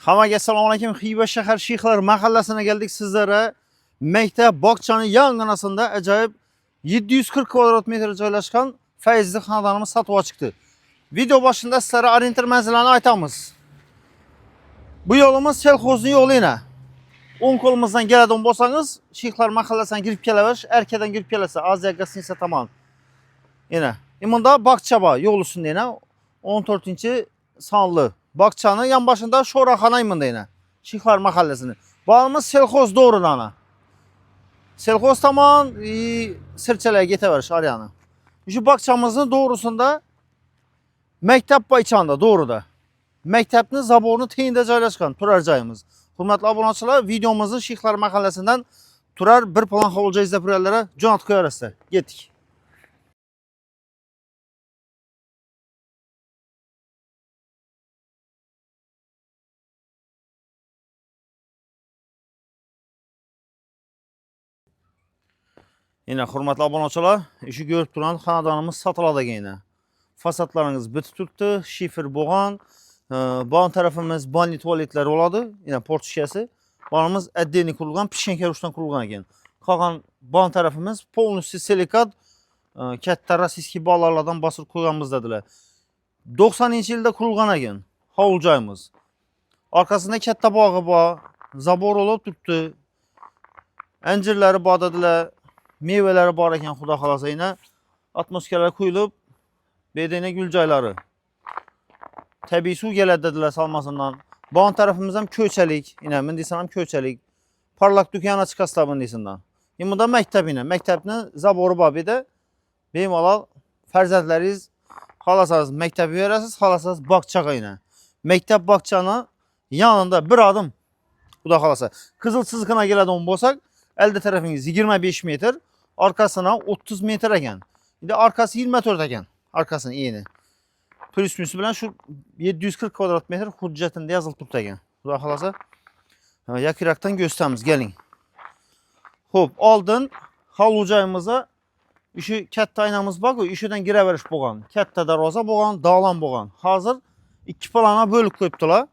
Hammaga assalomu alaykum. Xiva shahar Sheyxlar mahallasine geldik sizlere. Mektep Bakçanın yangınasında acayip 740 kvadrat metre joylashgan fayzli xonadonimiz sotuvga chiqdi. Video başında sizlere orientir manzilini aytamiz. Bu yolumuz selxozning yo'li yine. O'ng qo'limizdan keladigan bo'lsangiz, Sheyxlar mahallasidan kirib kelaverish, erkadan kirib kelasa, Aziya gastiniца tomon. Yine. Bunda Bakça bor, yo'l ustida yine 14-sonli. Bakçanın yan başında Şoraxana imında yine. Sheyxlar mahallesini. Bağımız selxoz doğrudan. Selxoz tamam sirçeleye geteveriş arayanı. Şu Bakçamızın doğrusunda mektep bayçanda doğruda. Mektepnin zaborunu teyinde joylashgan turar joyimiz. Hurmatli obunachilar, videomuzun Sheyxlar mahallesinden turar bir plan hovulca izlapurlarga jo'natib qo'yarsiz. Ketdik. Yine hurmatli obunachilar, şu görüp duran xonadonimiz sotiladi yine. Fasadlarınız bitib turibdi, shifer bo'lgan. Bon tarafimiz banli tualetlar bo'ladi, yine port shishasi. Bonimiz отдельный qurilgan, pishenka ruchdan qurilgan ekan. Qolgan bon tarafimiz полностью silikat, katta rossiyskiy bog'lardan bosib qo'yganmiz dedilar. 90-yilda qurilgan ekan hovul joyimiz. Arkasında katta bog'i bor, zabor olib turibdi. Anjirlari bor dedilar. Meyveleri bor ekan, xudo xolasa yine atmosferlar quyilib, bedene gül joylari. Tabiiy suv keladi dedilar salmasından. Bon tarafimiz ham ko'chalik, yine men desam ham ko'chalik. Parlak dükkan chiqasizlar bundaysidan. Bunda mektep yine. Mektepni zabori bor edi. Bemalol farzandlaringiz xolasangiz maktabga berasiz, xolasangiz bog'chaga yine. Mektep bog'chani yanında bir adım. Xudo xolasa. Qizil chizig'ina keladigan bo'lsak, elde tarafınız 25 metre, arkasına 30 metre ekan. Bir de arkası 24 ekan. Arkasının iyini. Plus minus bilen şu 740 kvadrat metre hüccetinde yazılıp turibdi ekan. Xudo xolasa yakıraktan gösterimiz, gelin. Hop, oldin hovli joyimizga şu katta aynamız bor, işidan giraverish bo'lgan. Katta darvoza bo'lgan, dog'lan bo'lgan. Hozir ikki plana bo'lib qo'yibdilar.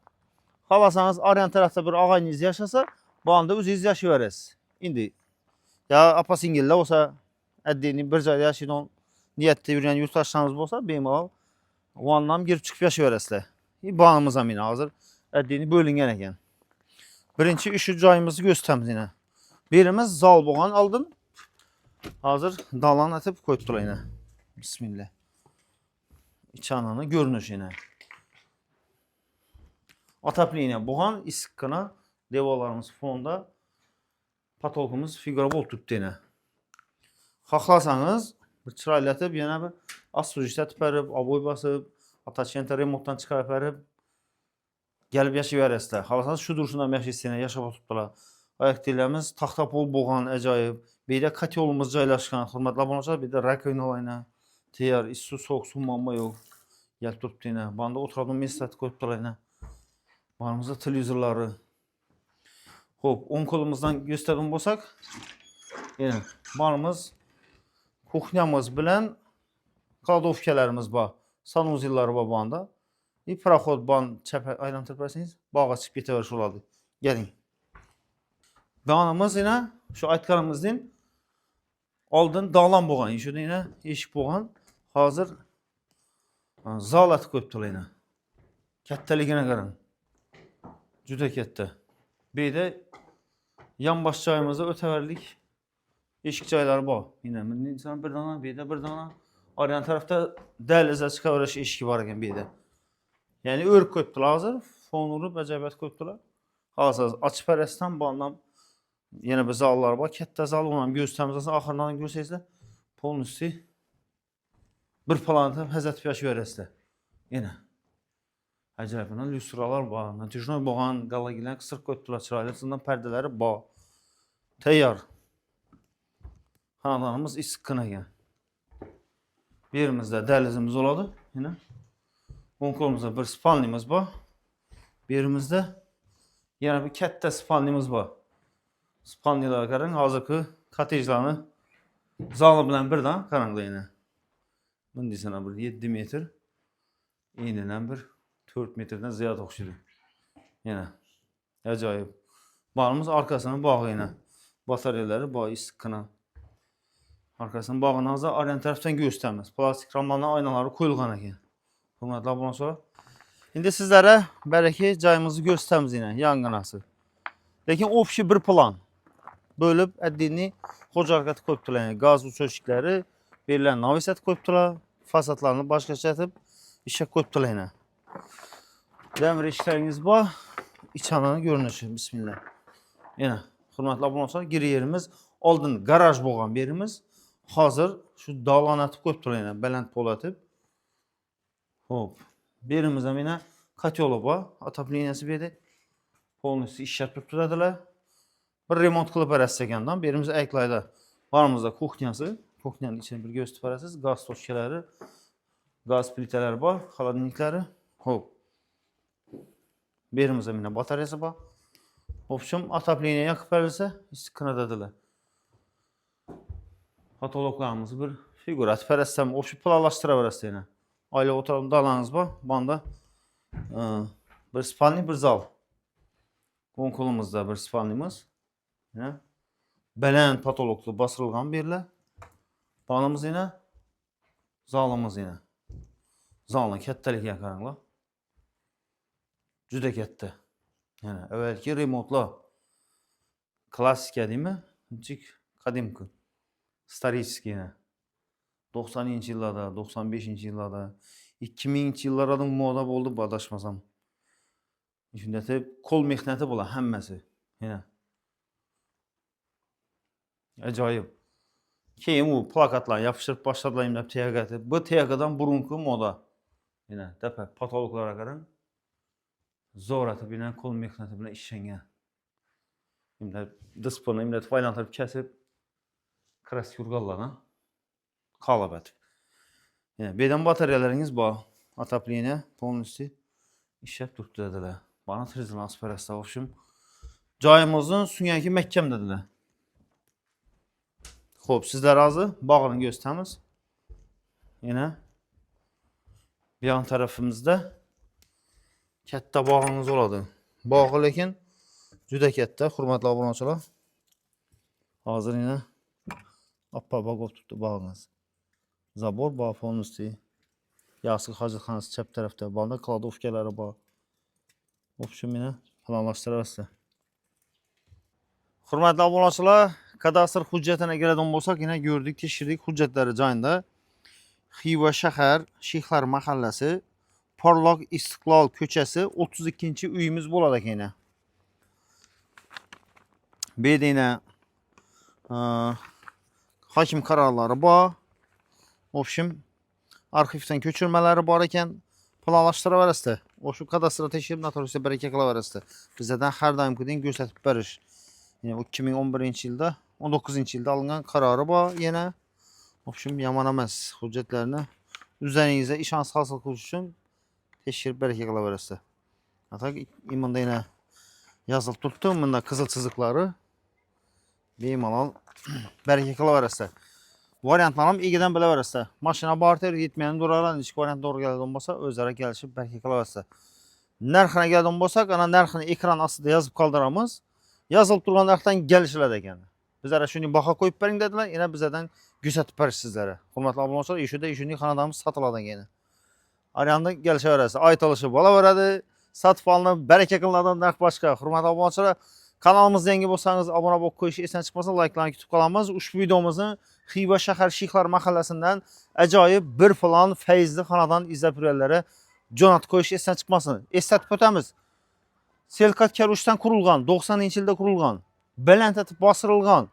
Xolasangiz oryan tarafda bir og'ayningiz yashasa, bu anda o'zingiz yashayverasiz. Endi ya apa singillar bo'lsa, addining bir joyda yashaydigan niyatda yurgan yurtdoshlarimiz bo'lsa, bemalol ondan girib chiqib yashayverasizlar. Bonimiz ham yine hozir addini bo'lingan ekan. Birinchi ish joyimizni ko'rsatamiz yine. Birimiz zal bo'lgan oldin. Hozir dalan atib qo'yibdilar yine. Bismillah. İçananı görünüş yine. Atapli yine bo'lgan, issiqqina devorlarimiz fonda. Patologumuz figura bo'lib turibdi yine. Xohlasangiz bir chiroylatib yana bir assujetib berib, oboy bosib, attachmentni remontdan chiqarib berib, kelib yashayverasizlar. Xohlasangiz shu durishdan yashaysizlar, yashab o'tibdilar. Oyoqlarimiz taxta pol bo'lgan, ajoyib. Bu yerda kotelimiz joylashgan, hurmatli obunachilar, bu yerda rakovina, tayyor, issiq, sovuq suv muammo yo'q. Kelib turibdi yine. Bunda o'tiradigan meslatni qo'yibdilar yine. Barimizda televizorlari. Hop, o'ng qo'limizdan gösteradigan bo'lsak, yine barimiz kuxnyamiz bilan kladovkalarimiz bor. Sanuzillari bor bu anda. Proxod ban chap aylantirib bersangiz, bog'ga chiqib ketaverish bo'ladi. Keling. Donimiz yine şu aytganimizdan oldin dog'lan bo'lgan, shunda yine eshik bo'lgan. Hozir zolat qo'yibdilar yine. Kattaligini qarang. Juda katta. Bu yerda yonbosh joyimizda o'taverlik eshik joylari bor. Yine men inson bir dona, bu yerda bir dona. Oryan tarafta dahliza chiqaverish eshigi bor ekan bu yerda. Ya'ni o'rib qo'yibdilar hozir, fon urib ajoyib qo'yibdilar. Hozir ochib berasizdan bu ondan yana bir zallar bor. Katta zal ham ko'rsatamiz, oxiridan ko'rsangizlar, полностью bir planda hazatib yashayverasizlar. Yana ajoyib lyustralar bor. Natijno bo'lgan galagilar qisir qo'yibdilar, chiroyli sindan pardalari bor. Tayyor. Xonadonimiz issiqqina ekan. Bu yerimizda dahlizimiz bo'ladi, yana. O'ng qo'limizda bir spalnimiz bor. Bu yerimizda yana bir katta spalnimiz bor. Spalnilarga qarang, hozirgi kottejlarni zali bilan birdan qaranglar yana. Bunday sana bir 7 metr, enidan bir 4 metrdan ziyod o'xshaydi. Yana Acayip. Bağımız arkasının bağı ilə. Bataryaları bağı sıkkına. Arkasının bağını azı aryan tərəfdən göstərməz. Plastik ramlarına aynaları qoyulğan ekan. Hörmətli abunəçilər. İndi sizlərə bəlkə cayımızı göstərimiz ilə yanğınası. Lakin ofşi bir plan. Bölüb ədini xocarqatı qoyubdular. Yəni qaz uçuşikləri verilən navisət qoyubdular. Fasadlarını başqa çətib işə qoyubdular yenə. Dəmir işləriniz var. İçananı görünüşü. Bismillah. Yenə hörmətli abunəçilər, giri yerimiz aldın garaj bolğan yerimiz. Hazır şu dalan atıb qoyubdular yenə, belənd pol atıb. Hop. Birimizdə yenə katyolu var. Atapleniyası verdi. Polnisi işlət tutdular. Bir remont qılıb ərəstəgəndən birimiz əyqlayda. Varımızda kuxnyası. Kuxnyanın içində bir göz tüpərəsiz. Qaz toşkeləri, qaz plitələri var. Xaladnikləri. Hop. Birimizdə yenə bataryası var. Hopşum atapleniya yakıb ərəsə istiqnadadılar. Patologlarımızı bir figurat fərəstəm, ofşu planlaşdıra verəsə yenə. Ailə oturalım dalanınız var. Banda bir spalni, bir zal. Konkolumuzda bir spalnimiz. Bələnd patologlu basırılğan birlə. Banımız yenə. Zalımız yenə. Zalını kəttəlik yakarınla. Cüdə kətdə. Yəni, əvvəlki remontla klasika deyil mi? Cik qadimki. Starический yenə. 90-cı illarda, 95-ci illarda, 2000-ci illarda moda oldu, badaşmasam. Üstündəti kol mexnəti bola, həmməsi. Yenə. Acayip. Keyin bu plakatlar yapışdırıb başladılar imləb teyaqəti. Bu teyaqədən burunku moda. Yenə, dəpə, patologlara qarın. Zor atıb, yenə kol mexnəti bilə işlənən. İmləb, dispını, imləb, faylantırıb kəsib. Kraskürqallarına qalab atıb. Yəni, bedən bataryalarınız var. Atapleniya, polnisi işləb tutdular. Bana trizilən asperəstə oluşum. Cayımızın süngənki məhkəmdədirlər. Xo'p, sizlər razı. Bağını göstərimiz. Yenə bir yan tərəfimizdə kətdə bağımız oladı. Bağı lakin cüdə kətdə, hörmətli abunəçilər. Hazır yenə appa bağ tutdu bağınız. Zabor bağ polnisi. Yasıq hacıxanası çəp tərəfdə. Banda kladovkaları bağ. Ofşum yenə planlaşdırarsa. Hörmətli abunəçilər, kadastr hüccətinə gələn olsaq, yenə gördük, teşirdik hüccətləri cayında. Xiva şəhər, Şeyxlər məhəlləsi, Parlaq İstiqlal köçəsi 32-ci uyumuz boladaq yenə. Bir də yenə hakim kararları var. Ofşum arxivdən köçürmələri var ikən planlaşdıra verəsdə. Ofşum kadastra teşkil notarisi bərəkə qıla verəsdə. Bizədən hər daim qıdın göstərib bəriş. Yəni 2011-ci ildə, 19-cu ildə alınan kararı var yenə. Ofşum yaman əməz hüccətlərini üzərinizə işans hasıl qılış üçün teşkil bərəkə qıla verəsdə. Ataq imanda yenə yazılıb tutdu. Bunda qızıl çizikləri beyimalal bərəkə qıla verəsdə. Variantlarım ilgidən belə verəsdə. Maşına barter gitməyəni duraran, ilk variant doğru gəldi olmasa, özlərə gəlişib bərəkə qıla verəsdə. Nərxinə gəldi olmasa, ana nərxini ekran asıda yazıb qaldıramız. Yazılıb durğan nərxdən gəlişlə də gəldi. Bizlərə şunu baxa qoyub bərin dedilər, yenə bizədən güzətib bəriş sizlərə. Hörmətli abunəçilər, işini xanadamız satıladan yenə. Arayanda gəlişə verəsdə. Ayt alışı bala verədi, satıb alınıb, bərəkə qılınadan nərx başqa. Hörmətli abunəçilər, kanalımızda yeni olsanız abunə olub qoyuş esən çıxmasın, like'larını kütüb qalanmaz. Uçbu videomuzun Xiva şəhər Şeyxlər məhəlləsindən əcayib bir falan feyizli xanadan izləpürəllərə Conat qoyuş esən çıxmasın. Esət pötəmiz Selkat Kəruşdən qurulğan, 90-cı ildə qurulğan, bələntəti basırılğan,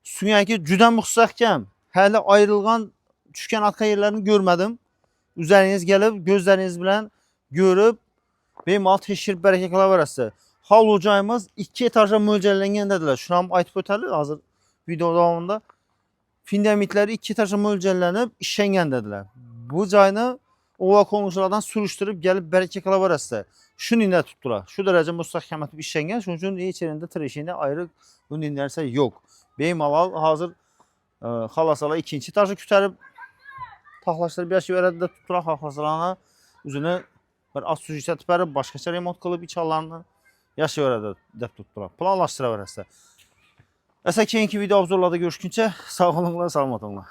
süngəki cüdən müxsəhkəm, hələ ayrılğan düşkən arxa yerlərini görmədim. Üzəriniz gəlib, gözləriniz bilən görüb, benim alt teşkil bərəkə qıla verəsdə. Hal ocağımız 2 etaja mölcəlləngəndədirlər. Şuram aytıb ötəli hazır video davamında. Fundamentləri 2 etaja mölcəllənib işləngəndədirlər. Bu cayını ova qonşulardan sürüşdürüb gəlib bərəkə qıla verəsdə. Şunu ilə tutdular. Şu dərəcə müstəhkəm etib işləngən. Şunun üçün heç yerində treşində ayrı bunlarsa yox. Benim alal hazır xalasala 2-ci etajı kütərib taxlaşdırıb yaşı verədə tutdular xalasalana üzünü bir az süjət bərib başqaça remont qılıb içallarını yaşayıveradi deb tutdular. Planlaştıraverasizlar. Esa keyinki video obzorlarda görüşguncha sog' bo'linglar, salomat bo'linglar.